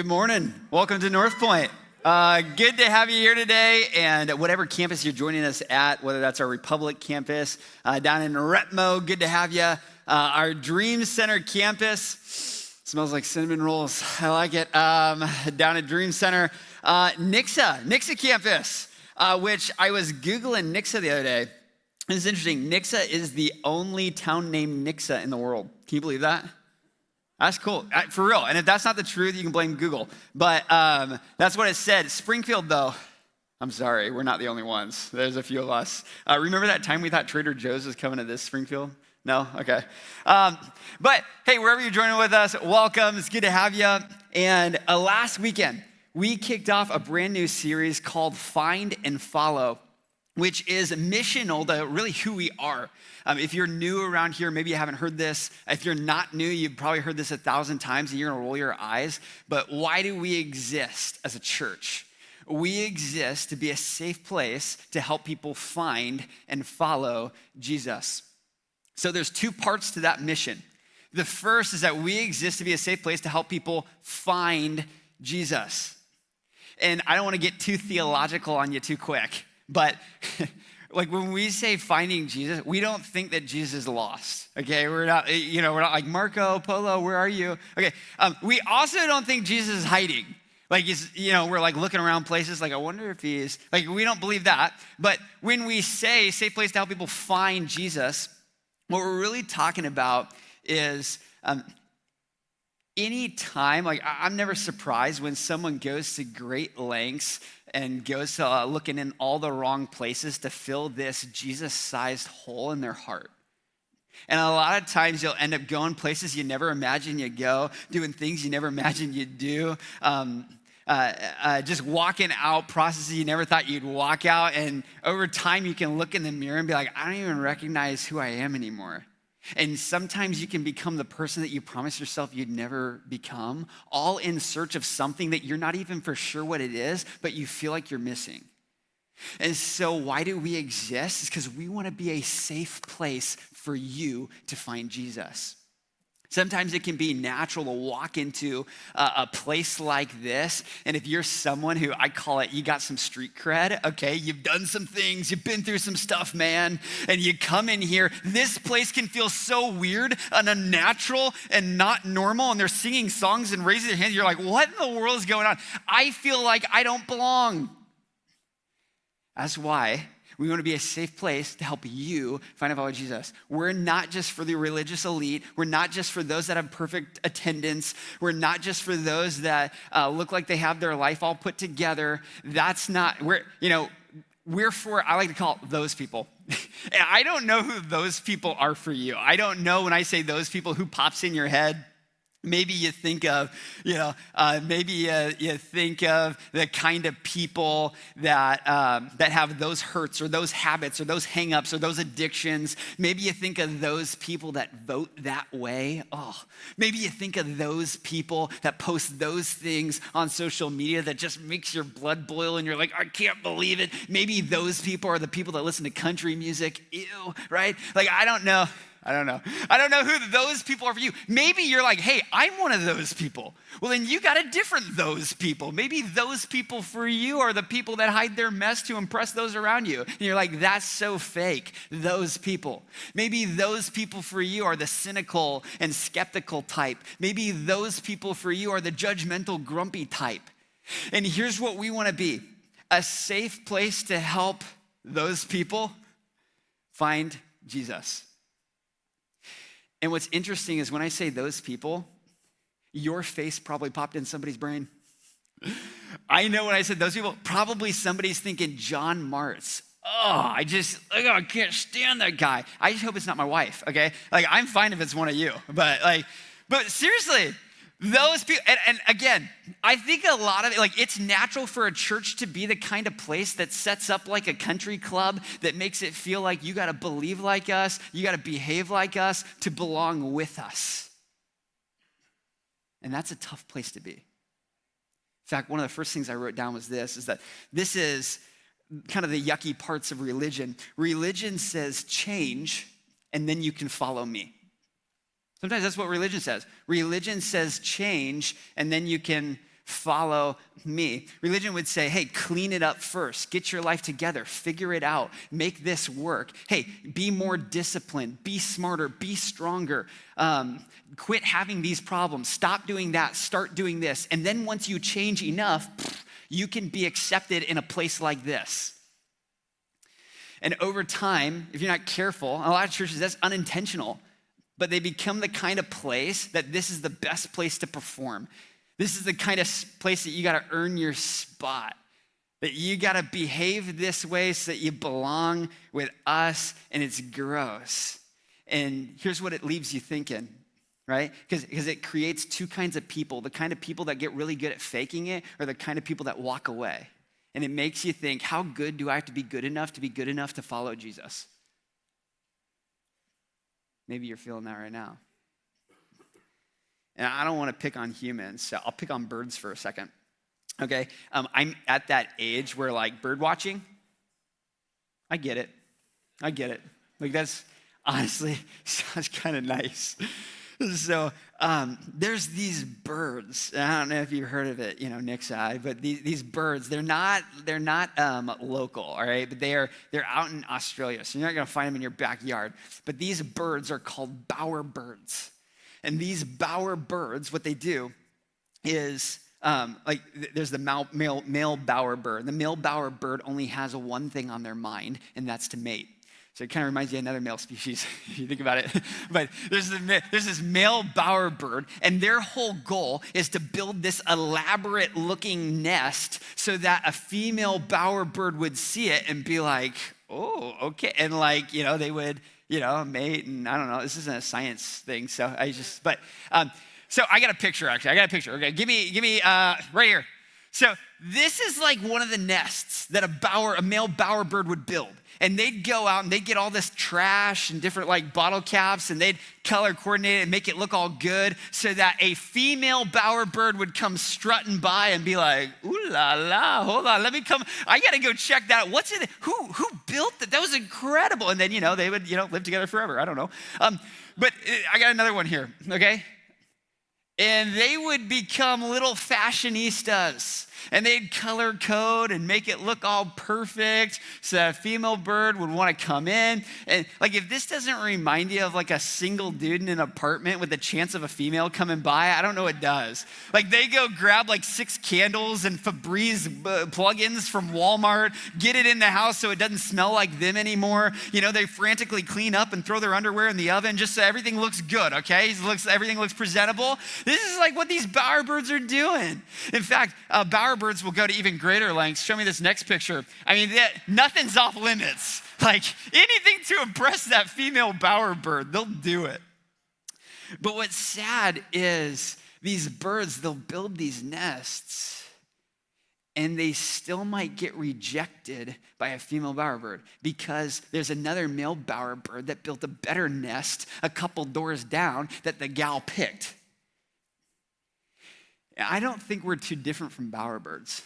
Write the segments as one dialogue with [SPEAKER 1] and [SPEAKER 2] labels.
[SPEAKER 1] Good morning. Welcome to North Point. Good to have you here today, and whatever campus you're joining us at, whether that's our Republic campus, down in Retmo, good to have you. Our Dream Center campus, smells like cinnamon rolls. I like it. Down at Dream Center, Nixa campus, which I was Googling Nixa the other day. It's interesting. Nixa is the only town named Nixa in the world. Can you believe that? That's cool, for real. And if that's not the truth, you can blame Google. But that's what it said. Springfield, though, I'm sorry, we're not the only ones. There's a few of us. Remember that time we thought Trader Joe's was coming to this Springfield? No? Okay. But hey, wherever you're joining with us, welcome. It's good to have you. And last weekend, we kicked off a brand new series called Find and Follow, which is missional to really who we are. If you're new around here, maybe you haven't heard this. If you're not new, you've probably heard this 1,000 times and you're gonna roll your eyes. But why do we exist as a church? We exist to be a safe place to help people find and follow Jesus. So there's two parts to that mission. The first is that we exist to be a safe place to help people find Jesus. And I don't wanna get too theological on you too quick, but like when we say finding Jesus, we don't think that Jesus is lost, okay? We're not like, Marco, Polo, where are you? Okay, we also don't think Jesus is hiding. Like, we're like looking around places like, I wonder if he's, like, we don't believe that. But when we say safe place to help people find Jesus, what we're really talking about is any time, like I'm never surprised when someone goes to great lengths and goes to looking in all the wrong places to fill this Jesus-sized hole in their heart. And a lot of times you'll end up going places you never imagined you'd go, doing things you never imagined you'd do, just walking out processes you never thought you'd walk out. And over time you can look in the mirror and be like, I don't even recognize who I am anymore. And sometimes you can become the person that you promised yourself you'd never become, all in search of something that you're not even for sure what it is, but you feel like you're missing. And so why do we exist? It's because we want to be a safe place for you to find Jesus. Sometimes it can be natural to walk into a place like this. And if you're someone who, I call it, you got some street cred, okay? You've done some things, you've been through some stuff, man. And you come in here, this place can feel so weird and unnatural and not normal. And they're singing songs and raising their hands. You're like, what in the world is going on? I feel like I don't belong. That's why we want to be a safe place to help you find and follow Jesus. We're not just for the religious elite. We're not just for those that have perfect attendance. We're not just for those that look like they have their life all put together. That's not, we're for, I like to call it those people. And I don't know who those people are for you. I don't know when I say those people who pops in your head. Maybe you think of, you think of the kind of people that have those hurts or those habits or those hangups or those addictions. Maybe you think of those people that vote that way. Oh, maybe you think of those people that post those things on social media that just makes your blood boil and you're like, I can't believe it. Maybe those people are the people that listen to country music. Ew, right? Like, I don't know who those people are for you. Maybe you're like, hey, I'm one of those people. Well, then you got a different those people. Maybe those people for you are the people that hide their mess to impress those around you. And you're like, that's so fake, those people. Maybe those people for you are the cynical and skeptical type. Maybe those people for you are the judgmental, grumpy type. And here's what we want to be: a safe place to help those people find Jesus. And what's interesting is when I say those people, your face probably popped in somebody's brain. I know when I said those people, probably somebody's thinking John Martz. I can't stand that guy. I just hope it's not my wife, okay? Like, I'm fine if it's one of you, but seriously, those people, and again, I think a lot of it, like, it's natural for a church to be the kind of place that sets up like a country club that makes it feel like you gotta believe like us, you gotta behave like us to belong with us. And that's a tough place to be. In fact, one of the first things I wrote down was this, is that this is kind of the yucky parts of religion. Religion says change, and then you can follow me. Sometimes that's what religion says. Religion says change, and then you can follow me. Religion would say, hey, clean it up first. Get your life together. Figure it out. Make this work. Hey, be more disciplined. Be smarter. Be stronger. Quit having these problems. Stop doing that. Start doing this. And then once you change enough, you can be accepted in a place like this. And over time, if you're not careful, a lot of churches, that's unintentional, but they become the kind of place that this is the best place to perform. This is the kind of place that you got to earn your spot, that you got to behave this way so that you belong with us, and it's gross. And here's what it leaves you thinking, right? Because it creates two kinds of people, the kind of people that get really good at faking it, or the kind of people that walk away. And it makes you think, how good do I have to be good enough to follow Jesus? Maybe you're feeling that right now. And I don't want to pick on humans, so I'll pick on birds for a second, okay? I'm at that age where, like, bird watching, I get it. Like, that's honestly sounds kind of nice. So there's these birds. I don't know if you've heard of it, Nick's side, but these birds, they're not local, all right? But they're out in Australia, so you're not gonna find them in your backyard. But these birds are called bowerbirds. And these bowerbirds, what they do is, there's the male bowerbird. The male bowerbird only has one thing on their mind, and that's to mate. So it kind of reminds you of another male species, if you think about it. But there's this male bowerbird, and their whole goal is to build this elaborate-looking nest so that a female bowerbird would see it and be like, oh, okay. And they would, mate, and I don't know. This isn't a science thing, so so I got a picture, actually. Okay, give me right here. So this is like one of the nests that a male bowerbird would build. And they'd go out and they'd get all this trash and different bottle caps, and they'd color coordinate it and make it look all good so that a female bowerbird would come strutting by and be like, ooh la la, hold on, let me come. I gotta go check that out. What's it? Who built that? That was incredible. And then, they would, live together forever. I don't know. But I got another one here, okay? And they would become little fashionistas, and they'd color code and make it look all perfect so that a female bird would want to come in. And if this doesn't remind you of a single dude in an apartment with the chance of a female coming by, I don't know what does. They go grab 6 candles and Febreze plugins from Walmart, get it in the house so it doesn't smell like them anymore. They frantically clean up and throw their underwear in the oven just so everything looks good, okay? Everything looks presentable. This is what these bowerbirds are doing. In fact, bowerbirds will go to even greater lengths. Show me this next picture. I mean, nothing's off limits. Anything to impress that female bowerbird, they'll do it. But what's sad is these birds, they'll build these nests, and they still might get rejected by a female bowerbird because there's another male bowerbird that built a better nest a couple doors down that the gal picked. I don't think we're too different from bowerbirds.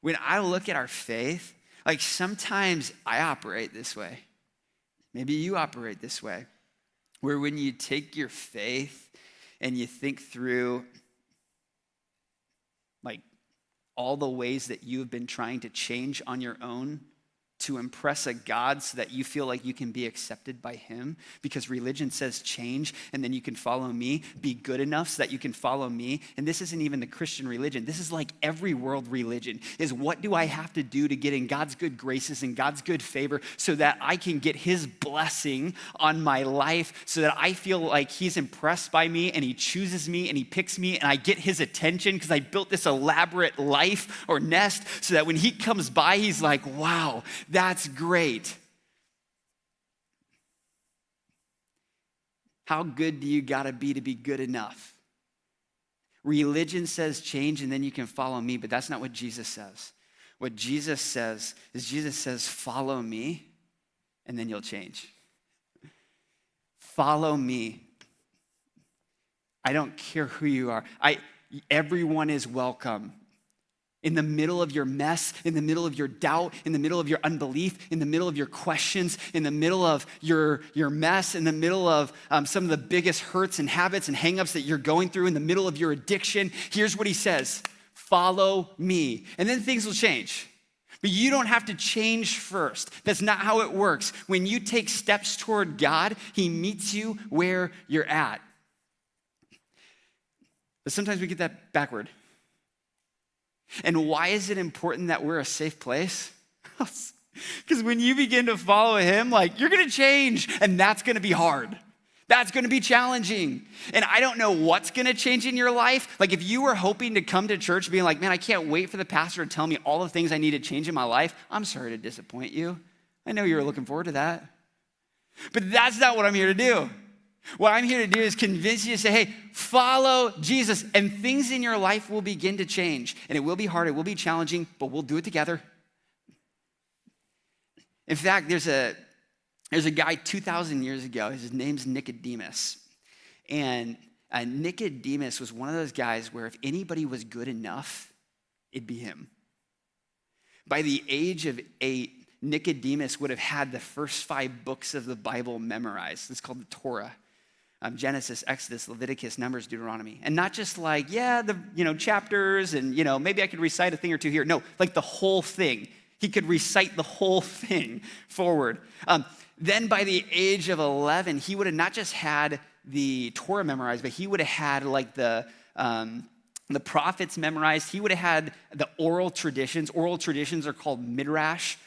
[SPEAKER 1] When I look at our faith, sometimes I operate this way. Maybe you operate this way, where when you take your faith and you think through all the ways that you have been trying to change on your own to impress a God so that you feel like you can be accepted by him, because religion says change and then you can follow me, be good enough so that you can follow me. And this isn't even the Christian religion. This is every world religion, is what do I have to do to get in God's good graces and God's good favor so that I can get his blessing on my life, so that I feel like he's impressed by me and he chooses me and he picks me and I get his attention because I built this elaborate life or nest so that when he comes by, he's like, wow, that's great. How good do you gotta be good enough? Religion says change and then you can follow me, but that's not what Jesus says. What Jesus says is follow me and then you'll change. Follow me. I don't care who you are. Everyone is welcome. In the middle of your mess, in the middle of your doubt, in the middle of your unbelief, in the middle of your questions, in the middle of your mess, in the middle of some of the biggest hurts and habits and hangups that you're going through, in the middle of your addiction, here's what he says: follow me. And then things will change. But you don't have to change first. That's not how it works. When you take steps toward God, he meets you where you're at. But sometimes we get that backward. And why is it important that we're a safe place? Because when you begin to follow him, like, you're gonna change, and that's gonna be hard. That's gonna be challenging. And I don't know what's gonna change in your life. Like, if you were hoping to come to church being like, man, I can't wait for the pastor to tell me all the things I need to change in my life, I'm sorry to disappoint you. I know you were looking forward to that. But that's not what I'm here to do. What I'm here to do is convince you to say, hey, follow Jesus, and things in your life will begin to change. And it will be hard, it will be challenging, but we'll do it together. In fact, there's a guy 2,000 years ago, his name's Nicodemus. And Nicodemus was one of those guys where if anybody was good enough, it'd be him. By the age of 8, Nicodemus would have had the first 5 books of the Bible memorized. It's called the Torah. Genesis, Exodus, Leviticus, Numbers, Deuteronomy. And not just like, the chapters and, maybe I could recite a thing or two here. No, like the whole thing. He could recite the whole thing forward. Then by the age of 11, he would have not just had the Torah memorized, but he would have had like the prophets memorized. He would have had the oral traditions. Oral traditions are called midrash,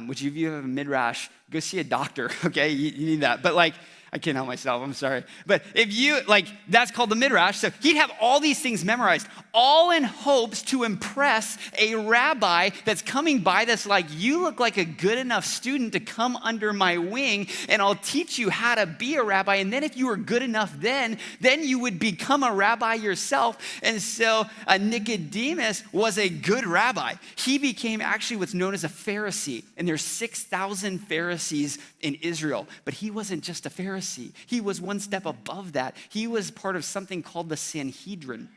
[SPEAKER 1] which if you have a midrash, go see a doctor, okay? You need that. But like, I can't help myself, I'm sorry. But if you, that's called the midrash. So he'd have all these things memorized, all in hopes to impress a rabbi that's coming by that's like, you look like a good enough student to come under my wing, and I'll teach you how to be a rabbi. And then if you were good enough then you would become a rabbi yourself. And so Nicodemus was a good rabbi. He became actually what's known as a Pharisee. And there's 6,000 Pharisees in Israel. But he wasn't just a Pharisee. He was one step above that. He was part of something called the Sanhedrin,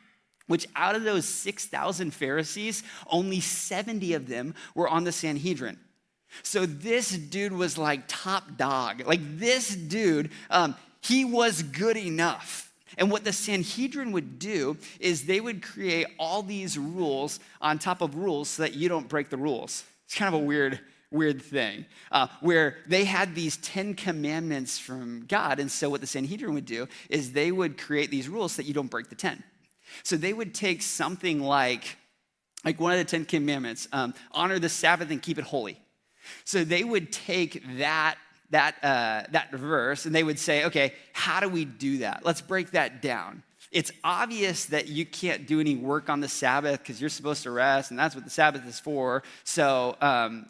[SPEAKER 1] which out of those 6,000 Pharisees, only 70 of them were on the Sanhedrin. So this dude was like top dog. Like this dude, he was good enough. And what the Sanhedrin would do is they would create all these rules on top of rules so that you don't break the rules. It's kind of a weird thing, where they had these 10 commandments from God. And so what the Sanhedrin would do is they would create these rules so that you don't break the 10. So they would take something like one of the 10 commandments, honor the Sabbath and keep it holy. So they would take that verse and they would say, okay, how do we do that? Let's break that down. It's obvious that you can't do any work on the Sabbath because you're supposed to rest, and that's what the Sabbath is for. So,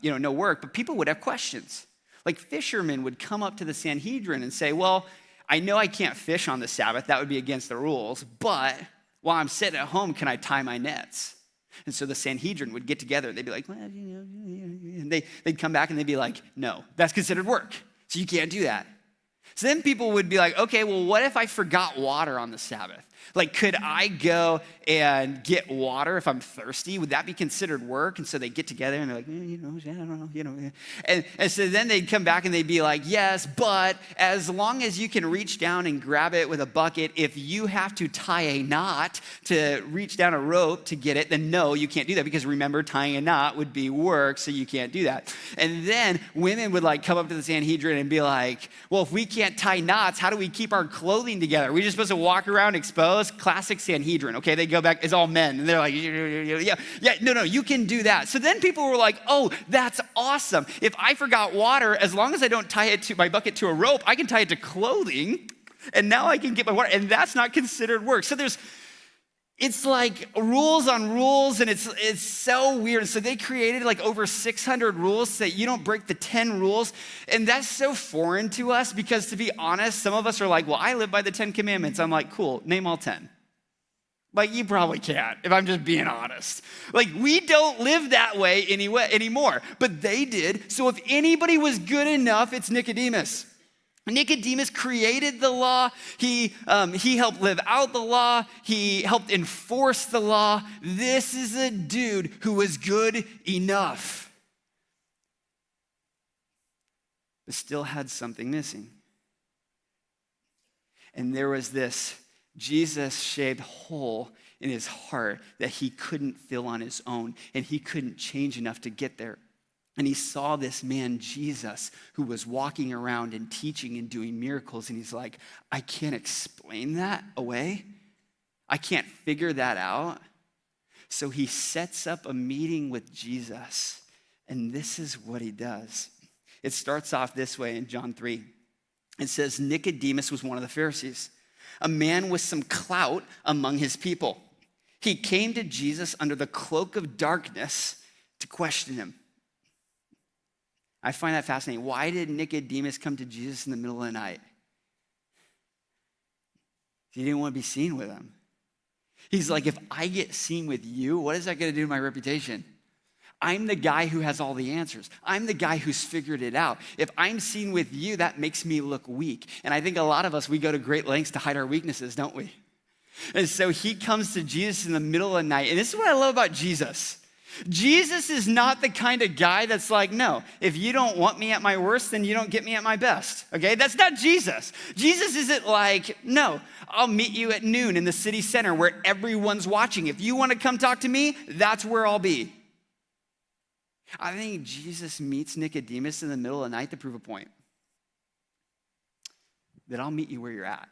[SPEAKER 1] no work. But people would have questions. Like fishermen would come up to the Sanhedrin and say, well, I know I can't fish on the Sabbath. That would be against the rules. But while I'm sitting at home, can I tie my nets? And so the Sanhedrin would get together. They'd be like, well, and they'd come back and they'd be like, no, that's considered work. So you can't do that. So then people would be like, okay, well, what if I forgot water on the Sabbath? Like, could I go and get water if I'm thirsty? Would that be considered work? And so they get together and they're like, I don't know. And so then they'd come back and they'd be like, yes, but as long as you can reach down and grab it with a bucket, if you have to tie a knot to reach down a rope to get it, then no, you can't do that, because remember, tying a knot would be work, so you can't do that. And then women would come up to the Sanhedrin and be like, well, if we can't tie knots, how do we keep our clothing together? Are we just supposed to walk around exposed? Classic Sanhedrin, okay? They go back, it's all men, and they're like, no, you can do that. So then people were like, oh, that's awesome. If I forgot water, as long as I don't tie it to my bucket to a rope, I can tie it to clothing, and now I can get my water, and that's not considered work. So it's like rules on rules, and it's so weird. So they created over 600 rules so that you don't break the 10 rules. And that's so foreign to us because, to be honest, some of us are like, well, I live by the 10 commandments. I'm like, cool, name all 10. You probably can't, if I'm just being honest. We don't live that way anymore, but they did. So if anybody was good enough, it's Nicodemus. Nicodemus created the law. He helped live out the law. He helped enforce the law. This is a dude who was good enough, but still had something missing. And there was this Jesus-shaped hole in his heart that he couldn't fill on his own, and he couldn't change enough to get there. And he saw this man, Jesus, who was walking around and teaching and doing miracles. And he's like, I can't explain that away. I can't figure that out. So he sets up a meeting with Jesus. And this is what he does. It starts off this way in John 3. It says, Nicodemus was one of the Pharisees, a man with some clout among his people. He came to Jesus under the cloak of darkness to question him. I find that fascinating. Why did Nicodemus come to Jesus in the middle of the night? He didn't want to be seen with him. He's like, if I get seen with you, what is that going to do to my reputation? I'm the guy who has all the answers. I'm the guy who's figured it out. If I'm seen with you, that makes me look weak. And I think a lot of us, we go to great lengths to hide our weaknesses, don't we? And so he comes to Jesus in the middle of the night. And this is what I love about Jesus. Jesus is not the kind of guy that's like, no, if you don't want me at my worst, then you don't get me at my best, okay? That's not Jesus. Jesus isn't like, no, I'll meet you at noon in the city center where everyone's watching. If you want to come talk to me, that's where I'll be. I think Jesus meets Nicodemus in the middle of the night to prove a point. That I'll meet you where you're at.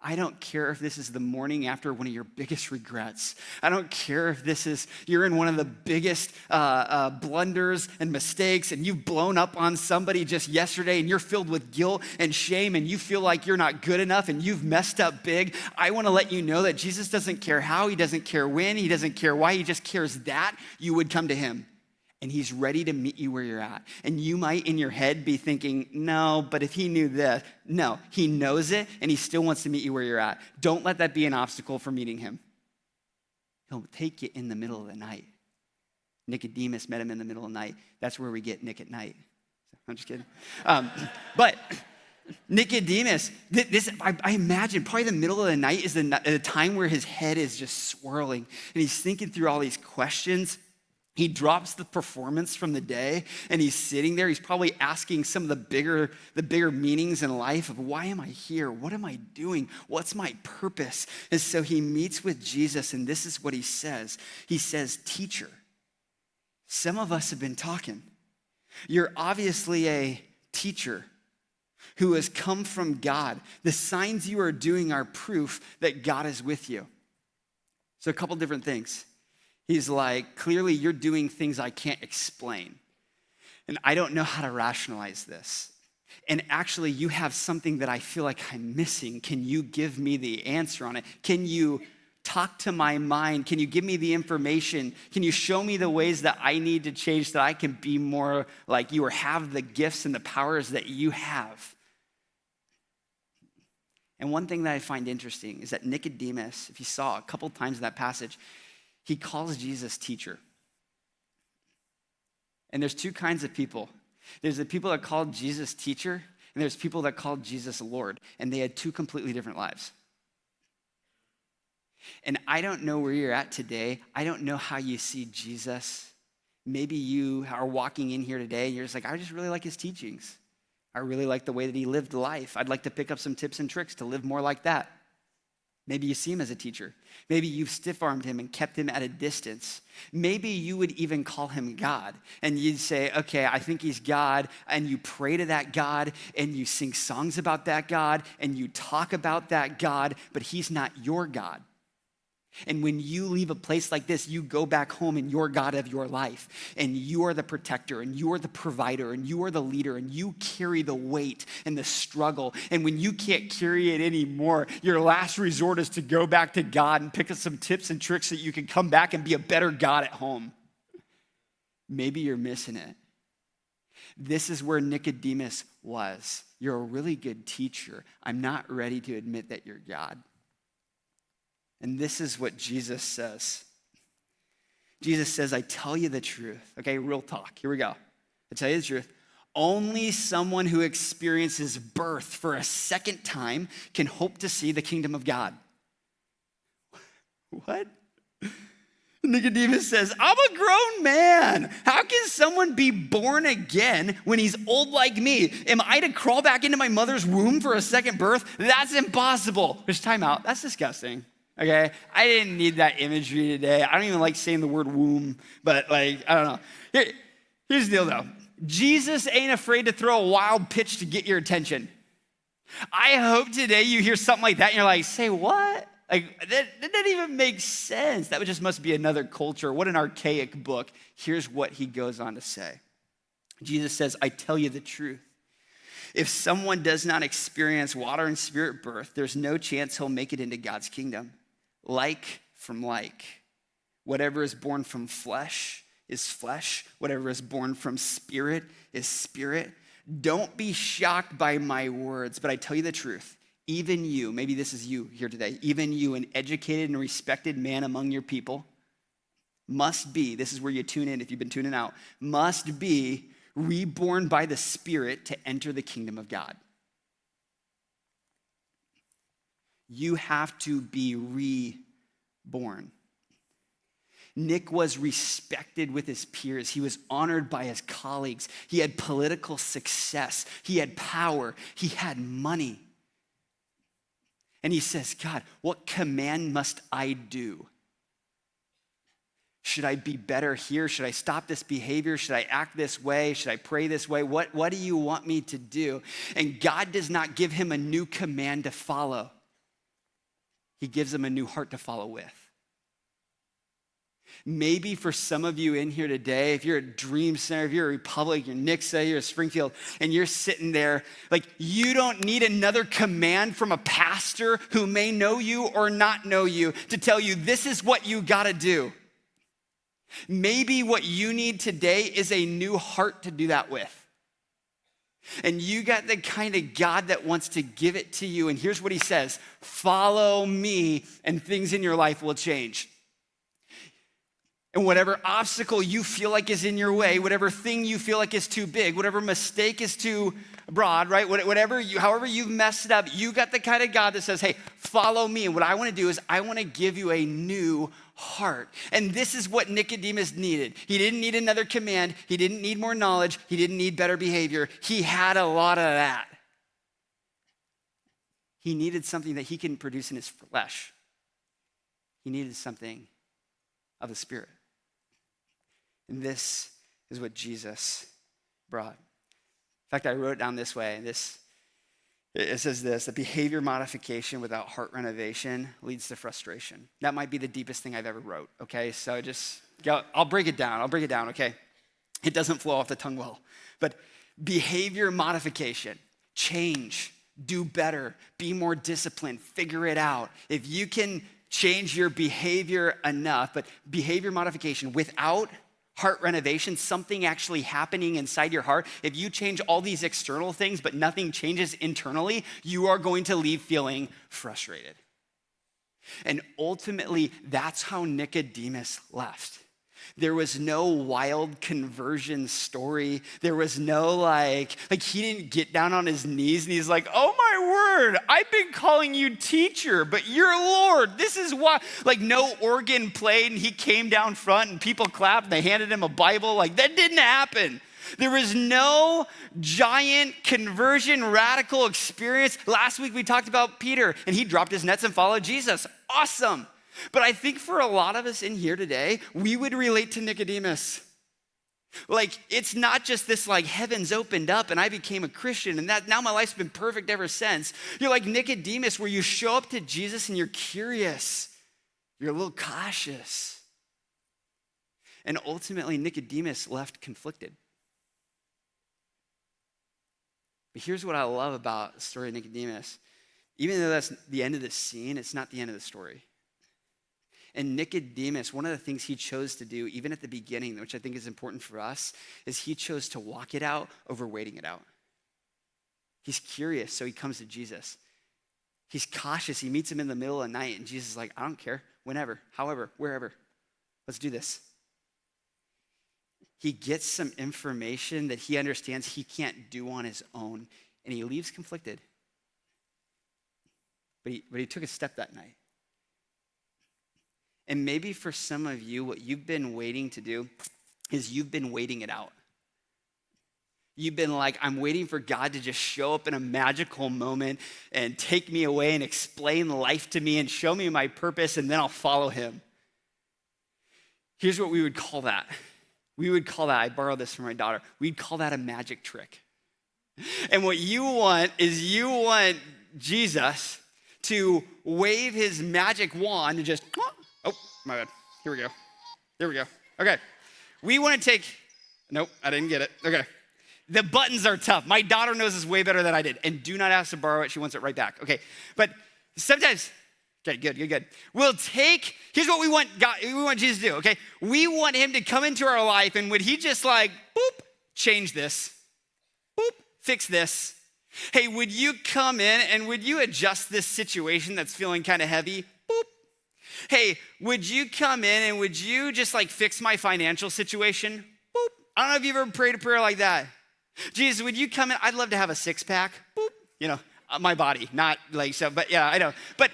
[SPEAKER 1] I don't care if this is the morning after one of your biggest regrets. I don't care if this is, you're in one of the biggest blunders and mistakes and you've blown up on somebody just yesterday and you're filled with guilt and shame and you feel like you're not good enough and you've messed up big. I want to let you know that Jesus doesn't care how, he doesn't care when, he doesn't care why, he just cares that you would come to him. And he's ready to meet you where you're at. And you might in your head be thinking, no, but if he knew this. No, he knows it and he still wants to meet you where you're at. Don't let that be an obstacle for meeting him. He'll take you in the middle of the night. Nicodemus met him in the middle of the night. That's where we get Nick at night. I'm just kidding. But Nicodemus, I imagine probably the middle of the night is the time where his head is just swirling and he's thinking through all these questions. He drops the performance from the day and he's sitting there. He's probably asking some of the bigger meanings in life of why am I here? What am I doing? What's my purpose? And so he meets with Jesus and this is what he says. He says, teacher, some of us have been talking. You're obviously a teacher who has come from God. The signs you are doing are proof that God is with you. So a couple different things. He's like, clearly you're doing things I can't explain. And I don't know how to rationalize this. And actually you have something that I feel like I'm missing. Can you give me the answer on it? Can you talk to my mind? Can you give me the information? Can you show me the ways that I need to change so that I can be more like you or have the gifts and the powers that you have? And one thing that I find interesting is that Nicodemus, if you saw a couple times in that passage, he calls Jesus teacher. And there's two kinds of people. There's the people that called Jesus teacher, and there's people that called Jesus Lord, and they had two completely different lives. And I don't know where you're at today. I don't know how you see Jesus. Maybe you are walking in here today, and you're just like, I just really like his teachings. I really like the way that he lived life. I'd like to pick up some tips and tricks to live more like that. Maybe you see him as a teacher. Maybe you've stiff-armed him and kept him at a distance. Maybe you would even call him God. And you'd say, okay, I think he's God. And you pray to that God and you sing songs about that God and you talk about that God, but he's not your God. And when you leave a place like this, you go back home and you're God of your life. And you are the protector and you are the provider and you are the leader and you carry the weight and the struggle. And when you can't carry it anymore, your last resort is to go back to God and pick up some tips and tricks so that you can come back and be a better God at home. Maybe you're missing it. This is where Nicodemus was. You're a really good teacher. I'm not ready to admit that you're God. And this is what Jesus says. Jesus says, I tell you the truth. Okay, real talk. Here we go. I tell you the truth. Only someone who experiences birth for a second time can hope to see the kingdom of God. What? Nicodemus says, I'm a grown man. How can someone be born again when he's old like me? Am I to crawl back into my mother's womb for a second birth? That's impossible. There's time out. That's disgusting. Okay? I didn't need that imagery today. I don't even like saying the word womb, but I don't know. Here's the deal though. Jesus ain't afraid to throw a wild pitch to get your attention. I hope today you hear something like that and you're like, say what? Like, that doesn't even make sense. That just must be another culture. What an archaic book. Here's what he goes on to say. Jesus says, I tell you the truth. If someone does not experience water and spirit birth, there's no chance he'll make it into God's kingdom. Like from like. Whatever is born from flesh is flesh. Whatever is born from spirit is spirit. Don't be shocked by my words, but I tell you the truth. Even you, maybe this is you here today, even you, an educated and respected man among your people, must be, this is where you tune in if you've been tuning out, must be reborn by the Spirit to enter the kingdom of God. You have to be reborn. Nick was respected with his peers. He was honored by his colleagues. He had political success. He had power. He had money. And he says, God, what command must I do? Should I be better here? Should I stop this behavior? Should I act this way? Should I pray this way? What do you want me to do? And God does not give him a new command to follow. He gives him a new heart to follow with. Maybe for some of you in here today, if you're at Dream Center, if you're a Republic, you're Nixa, you're a Springfield, and you're sitting there, like you don't need another command from a pastor who may know you or not know you to tell you this is what you gotta do. Maybe what you need today is a new heart to do that with. And you got the kind of God that wants to give it to you. And here's what he says, follow me and things in your life will change. And whatever obstacle you feel like is in your way, whatever thing you feel like is too big, whatever mistake is too broad, right? However you've messed it up, you got the kind of God that says, hey, follow me. And what I want to do is I want to give you a new heart. And this is what Nicodemus needed. He didn't need another command. He didn't need more knowledge. He didn't need better behavior. He had a lot of that. He needed something that he couldn't produce in his flesh. He needed something of the Spirit. And this is what Jesus brought. In fact, I wrote it down this way. It says this, that behavior modification without heart renovation leads to frustration. That might be the deepest thing I've ever wrote, okay? So I'll break it down, okay? It doesn't flow off the tongue well. But behavior modification, change, do better, be more disciplined, figure it out. If you can change your behavior enough, but behavior modification without heart renovation, something actually happening inside your heart, if you change all these external things, but nothing changes internally, you are going to leave feeling frustrated. And ultimately, that's how Nicodemus left. There was no wild conversion story. There was no like he didn't get down on his knees and he's like, oh my word, I've been calling you teacher, but you're Lord. This is why, no organ played and he came down front and people clapped and they handed him a Bible. That didn't happen. There was no giant conversion radical experience. Last week we talked about Peter and he dropped his nets and followed Jesus. Awesome. But I think for a lot of us in here today, we would relate to Nicodemus. It's not just this heavens opened up and I became a Christian and that now my life's been perfect ever since. You're like Nicodemus where you show up to Jesus and you're curious. You're a little cautious. And ultimately Nicodemus left conflicted. But here's what I love about the story of Nicodemus. Even though that's the end of the scene, it's not the end of the story. And Nicodemus, one of the things he chose to do, even at the beginning, which I think is important for us, is he chose to walk it out over waiting it out. He's curious, so he comes to Jesus. He's cautious. He meets him in the middle of the night, and Jesus is like, I don't care, whenever, however, wherever. Let's do this. he gets some information that he understands he can't do on his own, and he leaves conflicted. But he took a step that night. And maybe for some of you, what you've been waiting to do is you've been waiting it out. You've been like, I'm waiting for God to just show up in a magical moment and take me away and explain life to me and show me my purpose, and then I'll follow him. Here's what we would call that. We would call that, I borrowed this from my daughter, we'd call that a magic trick. And what you want is you want Jesus to wave his magic wand and just, oh, my bad. Here we go. There we go. Okay. We want to take, nope, I didn't get it. Okay. The buttons are tough. My daughter knows this way better than I did. And do not ask to borrow it. She wants it right back. Okay. But sometimes, okay, good. We'll take, here's what we want Jesus to do, okay? We want him to come into our life, and would he just like, boop, change this, boop, fix this. Hey, would you come in and would you adjust this situation that's feeling kind of heavy? Boop. Hey, would you come in and would you just like fix my financial situation? Boop. I don't know if you've ever prayed a prayer like that. Jesus, would you come in? I'd love to have a six-pack. Boop. You know, my body, not like so, but yeah, I know. But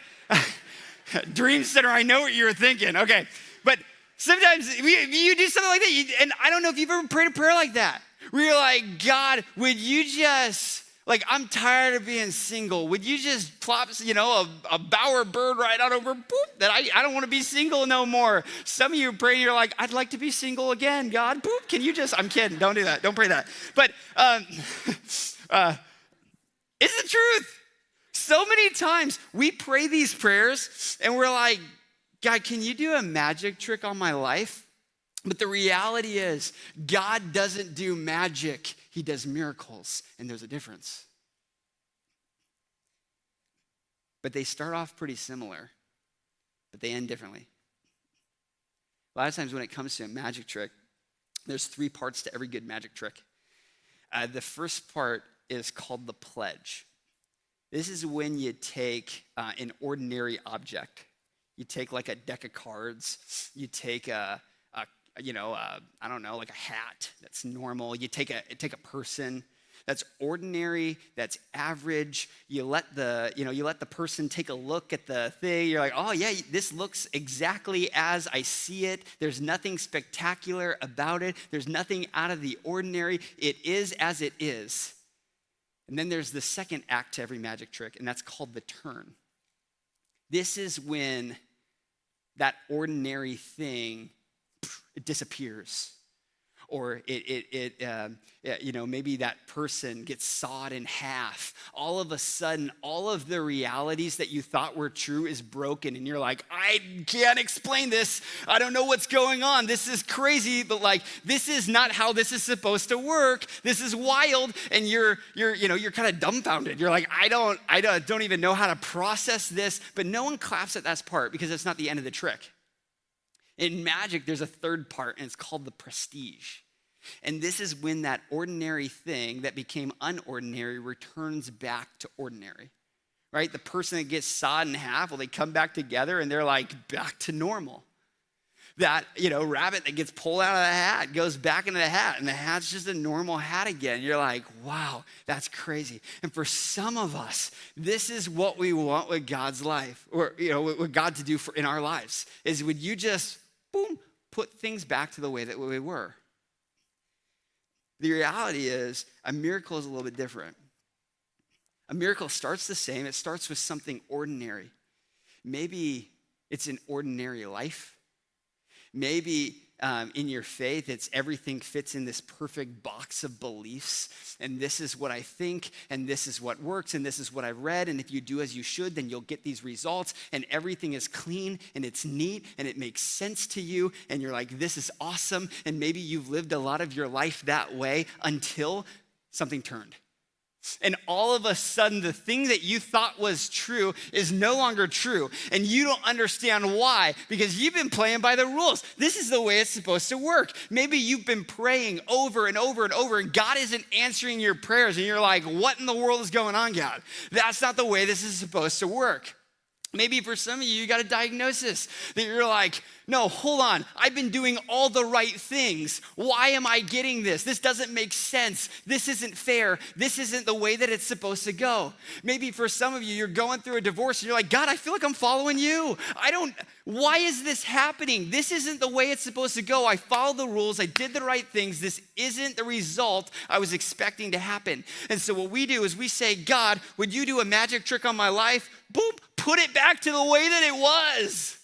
[SPEAKER 1] Dream Center, I know what you were thinking. Okay. But sometimes you do something like that, and I don't know if you've ever prayed a prayer like that, where you're like, God, would you just, like, I'm tired of being single. Would you just plop, a bower bird right out over, boop, that I don't want to be single no more. Some of you pray and you're like, I'd like to be single again, God. Boop, can you just, I'm kidding. Don't do that. Don't pray that. But it's the truth. So many times we pray these prayers and we're like, God, can you do a magic trick on my life? But the reality is, God doesn't do magic, he does miracles, and there's a difference. But they start off pretty similar, but they end differently. A lot of times when it comes to a magic trick, there's 3 parts to every good magic trick. The first part is called the pledge. This is when you take an ordinary object. You take like a deck of cards, you take a hat that's normal. You take a person that's ordinary, that's average. You let the person take a look at the thing. You're like, oh yeah, this looks exactly as I see it. There's nothing spectacular about it. There's nothing out of the ordinary. It is as it is. And then there's the second act to every magic trick, and that's called the turn. This is when that ordinary thing, it disappears, or maybe that person gets sawed in half. All of a sudden, all of the realities that you thought were true is broken, and you're like, I can't explain this. I don't know what's going on. This is crazy, but like, this is not how this is supposed to work. This is wild, and you're kind of dumbfounded. You're like, I don't even know how to process this. But no one claps at that part because it's not the end of the trick. In magic, there's a third part, and it's called the prestige. And this is when that ordinary thing that became unordinary returns back to ordinary, right? The person that gets sawed in half, well, they come back together, and they're like back to normal. That, rabbit that gets pulled out of the hat goes back into the hat, and the hat's just a normal hat again. You're like, wow, that's crazy. And for some of us, this is what we want with God's life, or, with God to do in our lives, is would you just, boom, put things back to the way that we were. The reality is, a miracle is a little bit different. A miracle starts the same. It starts with something ordinary. Maybe it's an ordinary life. Maybe in your faith, it's everything fits in this perfect box of beliefs. And this is what I think, and this is what works, and this is what I've read. And if you do as you should, then you'll get these results. And everything is clean, and it's neat, and it makes sense to you. And you're like, this is awesome. And maybe you've lived a lot of your life that way until something turned. And all of a sudden, the thing that you thought was true is no longer true. And you don't understand why, because you've been playing by the rules. This is the way it's supposed to work. Maybe you've been praying over and over and over, and God isn't answering your prayers. And you're like, what in the world is going on, God? That's not the way this is supposed to work. Maybe for some of you, you got a diagnosis that you're like, no, hold on. I've been doing all the right things. Why am I getting this? This doesn't make sense. This isn't fair. This isn't the way that it's supposed to go. Maybe for some of you, you're going through a divorce and you're like, God, I feel like I'm following you. Why is this happening? This isn't the way it's supposed to go. I followed the rules. I did the right things. This isn't the result I was expecting to happen. And so what we do is we say, God, would you do a magic trick on my life? Boop. Put it back to the way that it was.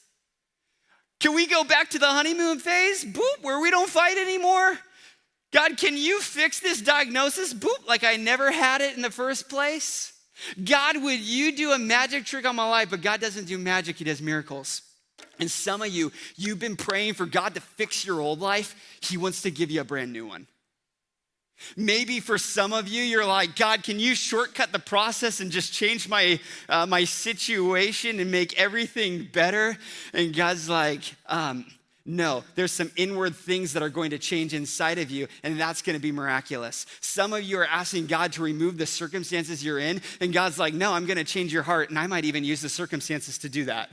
[SPEAKER 1] Can we go back to the honeymoon phase? Boop, where we don't fight anymore? God, can you fix this diagnosis? Boop, like I never had it in the first place? God, would you do a magic trick on my life? But God doesn't do magic, he does miracles. And some of you, you've been praying for God to fix your old life. He wants to give you a brand new one. Maybe for some of you, you're like, God, can you shortcut the process and just change my situation and make everything better? And God's like, no, there's some inward things that are going to change inside of you, and that's going to be miraculous. Some of you are asking God to remove the circumstances you're in, and God's like, no, I'm going to change your heart, and I might even use the circumstances to do that.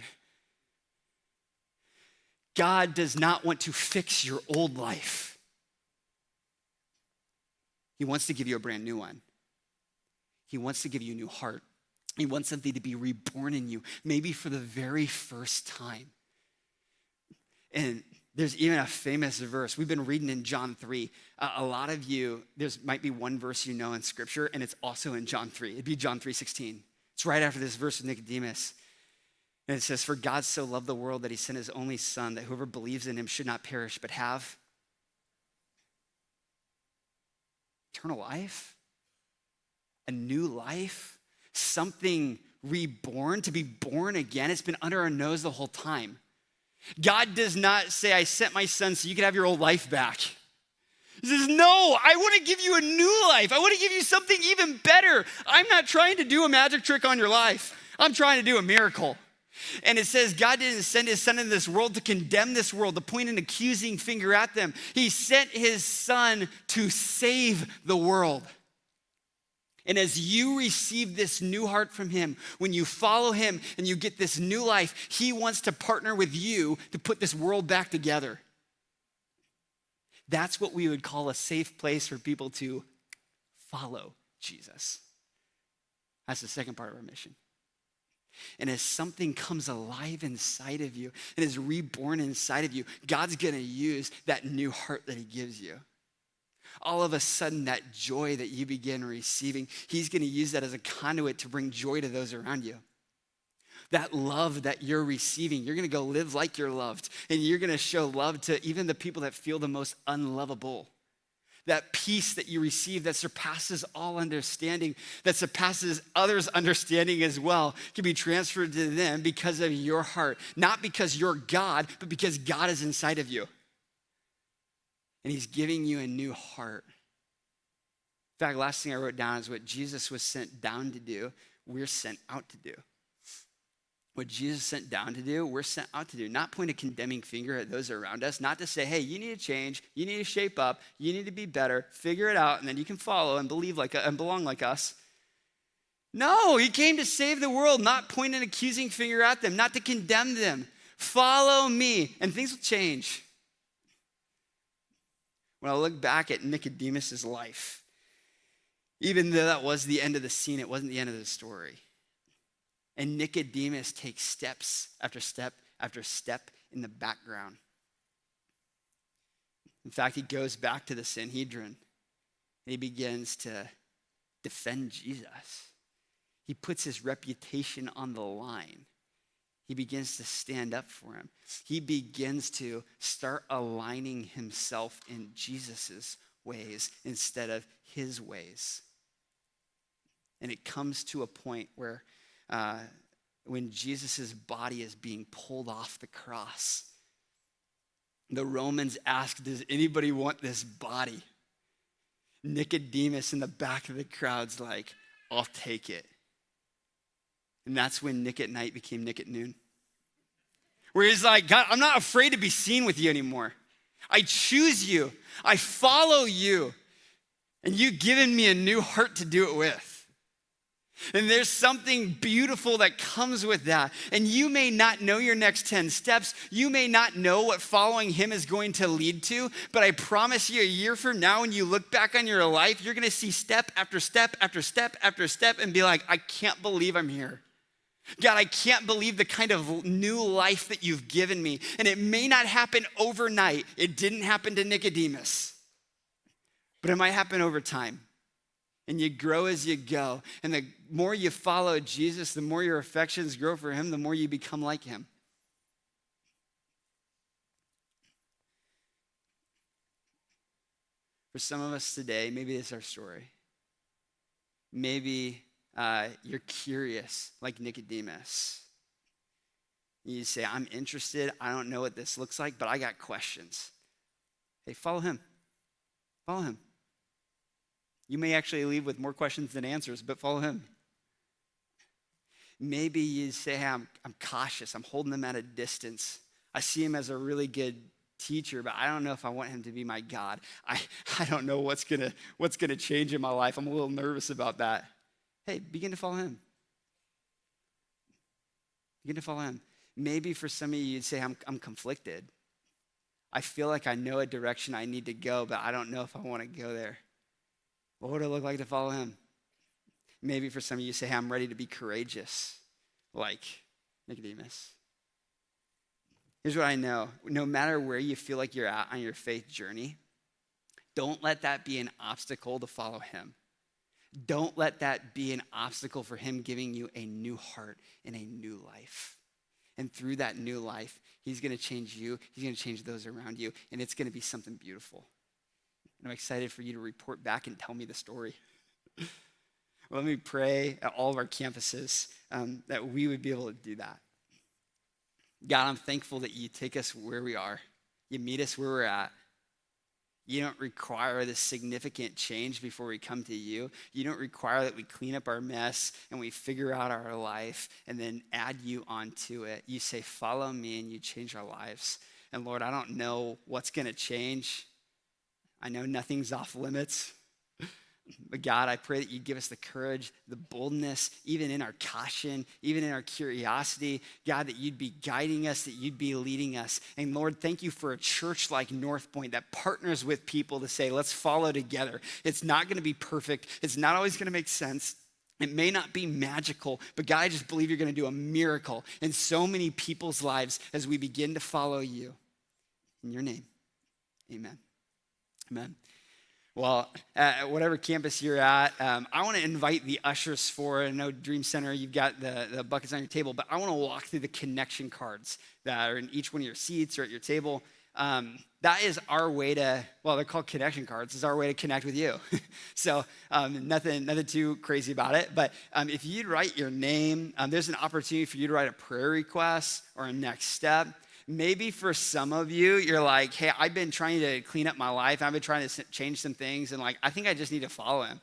[SPEAKER 1] God does not want to fix your old life. He wants to give you a brand new one. He wants to give you a new heart. He wants something to be reborn in you, maybe for the very first time. And there's even a famous verse. We've been reading in John 3. A lot of you, might be one verse you know in Scripture, and it's also in John 3. It'd be John 3:16. It's right after this verse with Nicodemus. And it says, for God so loved the world that he sent his only son, that whoever believes in him should not perish, but have eternal life, a new life, something reborn, to be born again. It's been under our nose the whole time. God does not say, I sent my son so you can have your old life back. He says, no, I want to give you a new life. I want to give you something even better. I'm not trying to do a magic trick on your life. I'm trying to do a miracle. And it says God didn't send his son into this world to condemn this world, to point an accusing finger at them. He sent his son to save the world. And as you receive this new heart from him, when you follow him and you get this new life, he wants to partner with you to put this world back together. That's what we would call a safe place for people to follow Jesus. That's the second part of our mission. And as something comes alive inside of you and is reborn inside of you, God's going to use that new heart that he gives you. All of a sudden, that joy that you begin receiving, he's going to use that as a conduit to bring joy to those around you. That love that you're receiving, you're going to go live like you're loved. And you're going to show love to even the people that feel the most unlovable. That peace that you receive that surpasses all understanding, that surpasses others' understanding as well, can be transferred to them because of your heart. Not because you're God, but because God is inside of you. And he's giving you a new heart. In fact, last thing I wrote down is what Jesus was sent down to do, we're sent out to do. What Jesus sent down to do, we're sent out to do. Not point a condemning finger at those around us, not to say, hey, you need to change, you need to shape up, you need to be better, figure it out, and then you can follow and believe like and belong like us. No, he came to save the world, not point an accusing finger at them, not to condemn them. Follow me, and things will change. When I look back at Nicodemus' life, even though that was the end of the scene, it wasn't the end of the story. And Nicodemus takes steps after step after step in the background. In fact, he goes back to the Sanhedrin and he begins to defend Jesus. He puts his reputation on the line. He begins to stand up for him. He begins to start aligning himself in Jesus's ways instead of his ways. And it comes to a point where when Jesus' body is being pulled off the cross, the Romans ask, does anybody want this body? Nicodemus in the back of the crowd's like, I'll take it. And that's when Nick at night became Nick at noon. Where he's like, God, I'm not afraid to be seen with you anymore. I choose you. I follow you. And you've given me a new heart to do it with. And there's something beautiful that comes with that. And you may not know your next 10 steps. You may not know what following him is going to lead to, but I promise you a year from now, when you look back on your life, you're gonna see step after step after step after step and be like, I can't believe I'm here. God, I can't believe the kind of new life that you've given me. And it may not happen overnight. It didn't happen to Nicodemus, but it might happen over time. And you grow as you go. And the more you follow Jesus, the more your affections grow for him, the more you become like him. For some of us today, maybe this is our story. Maybe you're curious like Nicodemus. You say, I'm interested. I don't know what this looks like, but I got questions. Hey, follow him. Follow him. You may actually leave with more questions than answers, but follow him. Maybe you say, hey, I'm cautious. I'm holding him at a distance. I see him as a really good teacher, but I don't know if I want him to be my God. I don't know what's gonna change in my life. I'm a little nervous about that. Hey, begin to follow him. Begin to follow him. Maybe for some of you, you'd say, I'm conflicted. I feel like I know a direction I need to go, but I don't know if I want to go there. What would it look like to follow him? Maybe for some of you say, hey, I'm ready to be courageous, like Nicodemus. Here's what I know. No matter where you feel like you're at on your faith journey, don't let that be an obstacle to follow him. Don't let that be an obstacle for him giving you a new heart and a new life. And through that new life, he's going to change you. He's going to change those around you. And it's going to be something beautiful. And I'm excited for you to report back and tell me the story. Well, let me pray at all of our campuses that we would be able to do that. God, I'm thankful that you take us where we are. You meet us where we're at. You don't require this significant change before we come to you. You don't require that we clean up our mess and we figure out our life and then add you onto it. You say, follow me, and you change our lives. And Lord, I don't know what's going to change. I know nothing's off limits. But God, I pray that you give us the courage, the boldness, even in our caution, even in our curiosity. God, that you'd be guiding us, that you'd be leading us. And Lord, thank you for a church like North Point that partners with people to say, let's follow together. It's not going to be perfect. It's not always going to make sense. It may not be magical, but God, I just believe you're going to do a miracle in so many people's lives as we begin to follow you. In your name, amen. Amen. Well, at whatever campus you're at, I want to invite the ushers forward. I know Dream Center, you've got the buckets on your table, but I want to walk through the connection cards that are in each one of your seats or at your table. That is our way to, well, they're called connection cards. It's our way to connect with you. So nothing too crazy about it. But if you'd write your name, there's an opportunity for you to write a prayer request or a next step. Maybe for some of you, you're like, hey, I've been trying to clean up my life. I've been trying to change some things. And like, I think I just need to follow him.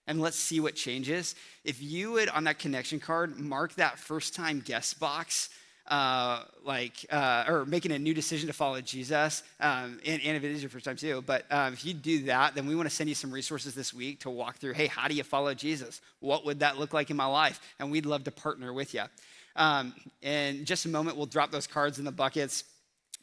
[SPEAKER 1] And let's see what changes. If you would, on that connection card, mark that first time guest box, or making a new decision to follow Jesus. And if it is your first time too. But if you do that, then we want to send you some resources this week to walk through, hey, how do you follow Jesus? What would that look like in my life? And we'd love to partner with you. In just a moment, we'll drop those cards in the buckets,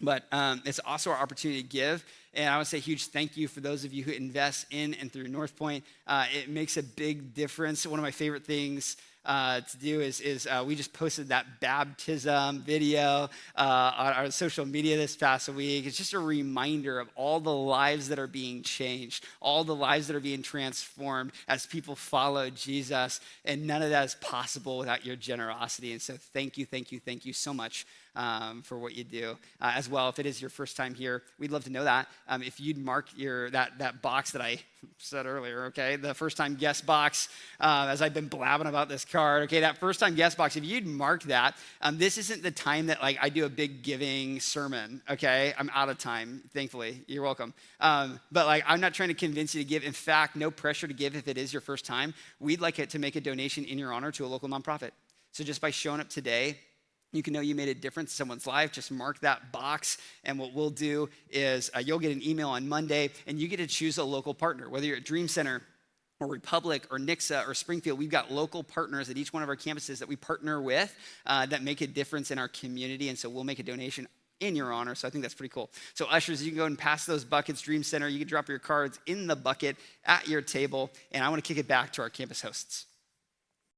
[SPEAKER 1] but it's also our opportunity to give. And I would say a huge thank you for those of you who invest in and through North Point. It makes a big difference. One of my favorite things to do is we just posted that baptism video on our social media this past week. It's just a reminder of all the lives that are being changed, all the lives that are being transformed as people follow Jesus, and none of that is possible without your generosity. And so thank you so much for what you do. As well, if it is your first time here, we'd love to know that. If you'd mark that box that I said earlier, okay, the first time guest box, as I've been blabbing about this card, okay, that first time guest box, if you'd mark that, this isn't the time that like I do a big giving sermon, okay? I'm out of time, thankfully. You're welcome. But like, I'm not trying to convince you to give. In fact, no pressure to give if it is your first time. We'd like it to make a donation in your honor to a local nonprofit. So just by showing up today, you can know you made a difference in someone's life. Just mark that box. And what we'll do is you'll get an email on Monday, and you get to choose a local partner, whether you're at Dream Center, or Republic or Nixa or Springfield, we've got local partners at each one of our campuses that we partner with that make a difference in our community. And so we'll make a donation in your honor. So I think that's pretty cool. So ushers, you can go and pass those buckets. Dream Center, you can drop your cards in the bucket at your table. And I want to kick it back to our campus hosts.